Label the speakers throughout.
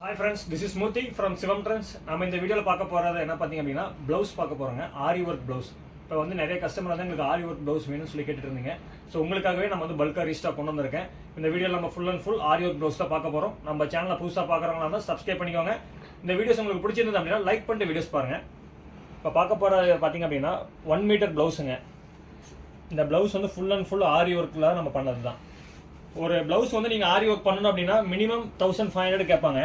Speaker 1: Hi friends, this is Murthy from Sivam Trends. நம்ம இந்த வீடியோல பார்க்க போறது என்ன பாத்தீங்க அப்படினா ப்лауஸ் பார்க்க போறோங்க. ஆரி வர்க் ப்лауஸ். இப்போ வந்து நிறைய கஸ்டமர் வந்து உங்களுக்கு ஆரி வர்க் ப்лауஸ் வேணும்னு சொல்லி கேட்டுட்டு இருந்தீங்க. சோ உங்களுக்காகவே நம்ம வந்து பல்கா ரீஸ்டாக் கொண்டு வந்திருக்கேன். இந்த வீடியோல நம்ம full and full aari work blouse தான் பார்க்க போறோம். நம்ம சேனலை புதுசா பார்க்கறவங்களா இருந்தா Subscribe பண்ணிக்கோங்க. இந்த வீடியோஸ் உங்களுக்கு பிடிச்சிருந்தது அப்படினா லைக் பண்ணிட்டு வீடியோஸ் பாருங்க. இப்போ பார்க்க போறது பாத்தீங்க அப்படினா 1 மீட்டர் ப்лауஸ்ங்க. இந்த ப்лауஸ் வந்து ஃபுல் அண்ட் ஃபுல் ஆரி வர்க்ல நம்ம பண்ணதுதான். ஒரு ப்лауஸ் வந்து நீங்க ஆரி வர்க் பண்ணனும் அப்படினா மினிமம் 1500 கேட்பாங்க.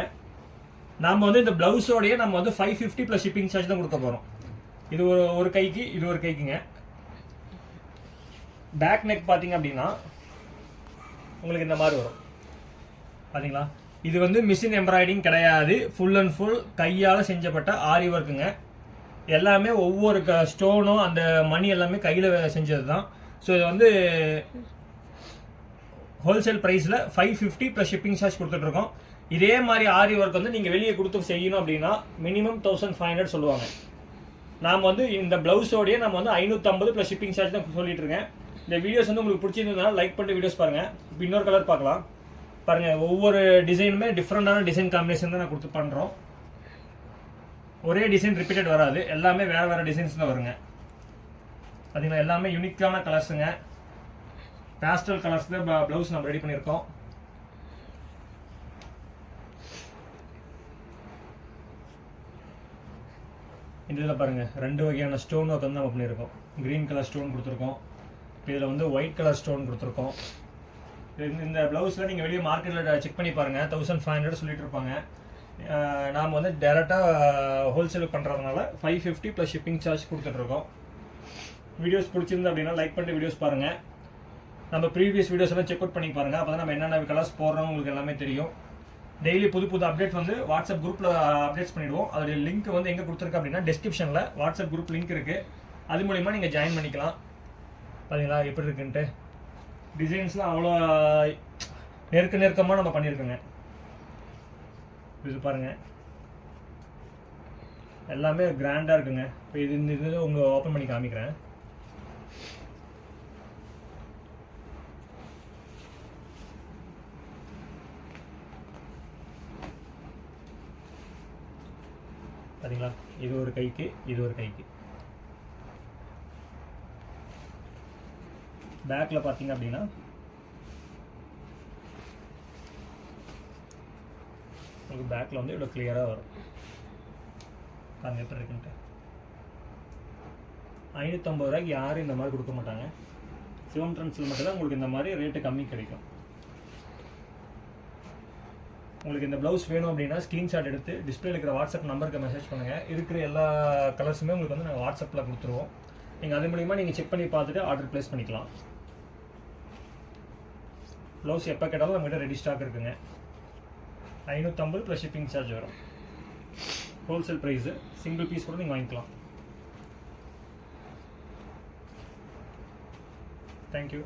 Speaker 1: நாம வந்து இந்த ப்лауஸோடயே நம்ம வந்து 550 plus shipping charge தான் கொடுக்க போறோம். இது ஒரு கைக்கு இது ஒரு கைக்குங்க. பேக் நெக் பாத்தீங்க அப்படினா உங்களுக்கு இந்த மாதிரி வரும். பாத்தீங்களா? இது வந்து மிஷின் எம்ப்ராய்டிங் கிடையாது. ஃபுல் அண்ட் ஃபுல் கையால செஞ்சப்பட்ட ஆரி வர்க்குங்க. எல்லாமே ஒவ்வொரு ஸ்டோனும் அந்த மணி எல்லாமே கையில செஞ்சது தான். ஸோ இது வந்து ஹோல்சேல் பிரைஸ்ல 550 plus shipping charge கொடுத்துட்டு இருக்கோம். இதே மாதிரி ஆரி ஒர்க் வந்து நீங்க வெளியே கொடுத்து செய்யணும் அப்படின்னா மினிமம் 1500 சொல்லுவாங்க. நாம வந்து இந்த ப்лауஸோடயே நம்ம வந்து 550 plus shipping charge தான் சொல்லிட்டு இருக்கேன். இந்த வீடியோஸ் வந்து உங்களுக்கு பிடிச்சிருந்ததுனா லைக் பண்ணிட்டு வீடியோஸ் பாருங்க. இப்போ இன்னொரு கலர் பார்க்கலாம். பாருங்க, ஒவ்வொரு டிசைனுமே டிஃப்ரெண்டான டிசைன் காம்பினேஷன் தான் நான் கொடுத்து பண்றோம். ஒரே டிசைன் ரிப்பீட்டட் வராது, எல்லாமே வேற வேற டிசைன்ஸ் தான் வருங்க. பாத்தீங்கன்னா எல்லாமே யூனிக்கான கலர்ஸுங்க. பேஸ்டல் கலர்ஸ்ல ப்лауஸ் நம்ம ரெடி பண்ணியிருக்கோம். இதில் பாருங்க, ரெண்டு வகையான ஸ்டோன் ஒர்க் வந்து நம்ம பண்ணியிருக்கோம். கிரீன் கலர் ஸ்டோன் கொடுத்துருக்கோம். இதில் வந்து ஒயிட் கலர் ஸ்டோன் கொடுத்துருக்கோம். இந்த ப்лауஸில் நீங்கள் வெளியே மார்க்கெட்டில் செக் பண்ணி பாருங்கள், 1500 சொல்லிட்டு இருப்பாங்க. நாம் வந்து டேரெக்டாக ஹோல்சேல் பண்ணுறதுனால 550 plus shipping charge கொடுத்துட்ருக்கோம். வீடியோஸ் பிடிச்சிருந்து அப்படின்னா லைக் பண்ணிட்டு வீடியோஸ் பாருங்கள். நம்ம ப்ரீவியஸ் வீடியோஸ் எல்லாம் செக் அவுட் பண்ணி பாருங்கள். அப்போ தான் நம்ம என்னென்ன கலர்ஸ் போடுறோம் உங்களுக்கு எல்லாமே தெரியும். டெய்லி புது புது அப்டேட் வந்து வாட்ஸ்அப் குரூப்பில் அப்டேட்ஸ் பண்ணிவிடுவோம். அதோடைய லிங்க் வந்து எங்கே கொடுத்துருக்கு அப்படின்னா டிஸ்கிரிப்ஷனில் வாட்ஸ்அப் குரூப் லிங்க் இருக்குது. அது மூலிமா நீங்கள் ஜாயின் பண்ணிக்கலாம். பார்த்தீங்களா எப்படி இருக்குன்ட்டு? டிசைன்ஸ்லாம் அவ்வளோ நெருக்கமாக நம்ம பண்ணியிருக்கோங்க. இது பாருங்கள், எல்லாமே கிராண்டாக இருக்குங்க. இப்போ இந்த இதில் உங்கள் ஓப்பன் பண்ணி காமிக்கிறேன். பார்த்தீங்களா? இது ஒரு கைக்கு இது ஒரு கைக்கு. பேக்ல பார்த்தீங்க அப்படின்னா உங்களுக்கு பேக்ல வந்து இவ்வளோ கிளியராக வரும். பாருங்க எப்படி இருக்குன்ட்டு. 550 ரூபாய்க்கு யாரும் இந்த மாதிரி கொடுக்க மாட்டாங்க. சிவம் ட்ரெண்ட்ஸில் மட்டும் தான் உங்களுக்கு இந்த மாதிரி ரேட்டு கம்மி கிடைக்கும். உங்களுக்கு இந்த ப்லவுஸ் வேணும் அப்படின்னா ஸ்க்ரீன்ஷாட் எடுத்து டிஸ்பிளேல இருக்கிற வாட்ஸ்அப் நம்பருக்கு மெசேஜ் பண்ணுங்கள். இருக்கிற எல்லா கலர்ஸுமே உங்களுக்கு வந்து நாங்கள் வாட்ஸ்அப்பில் கொடுத்துருவோம். நீங்கள் அது மூலிமா நீங்கள் செக் பண்ணி பார்த்துட்டு ஆர்டர் ப்ளேஸ் பண்ணிக்கலாம். ப்லவுஸ் எப்போ கேட்டாலும் நம்மகிட்ட ரெடி ஸ்டாக் இருக்குங்க. 550 plus shipping charge வரும். Wholesale price. சிங்கிள் பீஸ் கூட நீங்கள் வாங்கிக்கலாம். தேங்க்யூ.